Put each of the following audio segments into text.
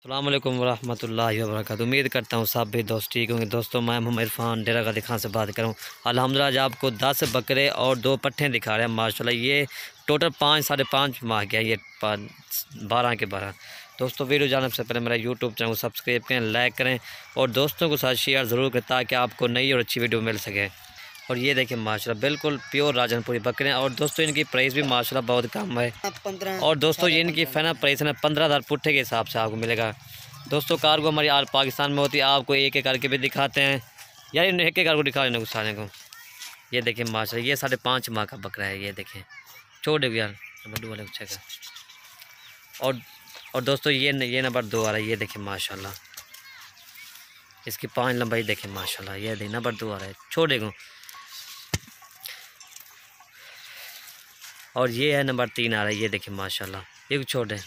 अस्सलाम वालेकुम रहमतुल्लाहि व बरकातुहू। उम्मीद करता हूँ सब भी दोस्त ठीक होंगे। दोस्तों मैं मोहम्मद इरफान डेरा गादी खान से बात करूँ। अल्हम्दुलिल्लाह आज आपको 10 बकरे और 2 पट्ठे दिखा रहे हैं माशाल्लाह। ये टोटल 5 साढ़े 5 माह के हैं, ये 12 के 12। दोस्तों वीडियो जानने से पहले मेरा यूट्यूब चैनल को सब्सक्राइब करें, लाइक करें और दोस्तों के साथ शेयर ज़रूर करें ताकि आपको नई और अच्छी वीडियो मिल सके। और ये देखिए माशाल्लाह बिल्कुल प्योर राजनपुरी बकरे हैं। और दोस्तों इनकी प्राइस भी माशाल्लाह बहुत कम है। और दोस्तों ये इनकी फाइनल प्राइस है 15,000 पुट्ठे के हिसाब से आपको मिलेगा। दोस्तों कार्गो हमारी आल पाकिस्तान में होती है, आपको एक एक करके भी दिखाते हैं यार, इन एक एक करके दिखा रहे सारे को। ये देखिए माशाल्लाह ये 5.5 माह का बकरा है। ये देखें छोटे यार बड्डू वाले बच्चे का। और दोस्तों ये नंबर 2 आ रहा है। ये देखें माशाल्लाह इसकी 5 लंबाई देखें माशाल्लाह। ये देखें नंबर 2 आ रहा है छोटे को। और ये है नंबर 3 आ रहा है। ये देखें माशाल्लाह ये भी छोटे।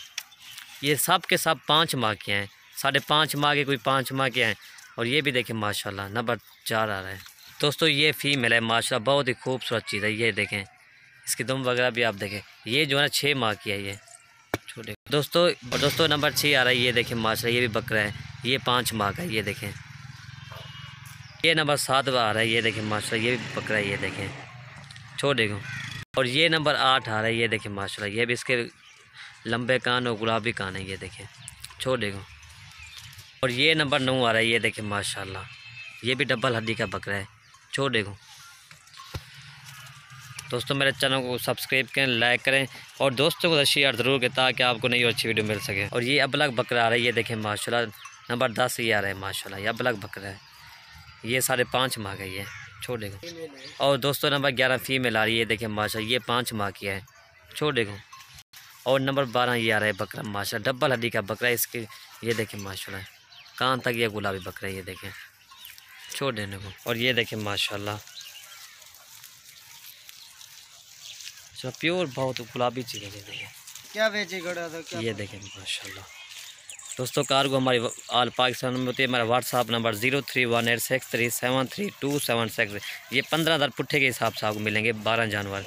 ये सब के सब 5 माह के हैं, 5.5 माह के, कोई 5 माह के हैं। और ये भी देखें माशाल्लाह नंबर 4 आ रहा है। दोस्तों ये फीमेल है माशाल्लाह, बहुत ही खूबसूरत चीज़ है। ये देखें इसकी दुम वगैरह भी आप देखें। ये जो है ना 6 माह की है ये छोटे। दोस्तों नंबर 6 आ रहा है। ये देखें माशाल्लाह ये भी बकरा है, ये 5 माह का है। ये देखें ये नंबर 7 आ रहा है। ये देखें माशाल्लाह ये भी बकरा है। ये देखें छोटे को। और ये नंबर 8 आ रहा है। ये देखें माशाल्लाह ये भी इसके लंबे कान और गुलाबी कान है। ये देखें छोटे को। और ये नंबर 9 आ रहा है। ये देखें माशाल्लाह ये भी डबल हड्डी का बकरा है छोटे को। दोस्तों मेरे चैनल को सब्सक्राइब करें, लाइक करें और दोस्तों को शेयर ज़रूर करें ताकि आपको नई और अच्छी वीडियो मिल सके। और ये अबलग बकरा आ रहा है। ये देखें माशाल्लाह नंबर 10 ये आ रहा है माशाल्लाह। ये अबलग बकरा है, ये 5.5 माह का ये छोटे को। और दोस्तों नंबर 11 फीमेल आ रही है। ये देखें माशाल्लाह ये 5 माह की है छोटे को। और नंबर 12 ये आ रहा है बकरा माशाल्लाह, डबल हड्डी का बकरा है इसके। ये देखें माशाल्लाह कान तक ये गुलाबी बकरा है। ये देखें छोटे को। और ये देखें माशाल्लाह प्योर बहुत गुलाबी चीज़ है। क्या बेचे क्या ये देखें माशाल्लाह। दोस्तों कार्गो हमारी आल पाकिस्तान में होती है। हमारा व्हाट्सअप नंबर 0318637327 ये 15,000 पुट्ठे के हिसाब से आपको मिलेंगे 12 जानवर।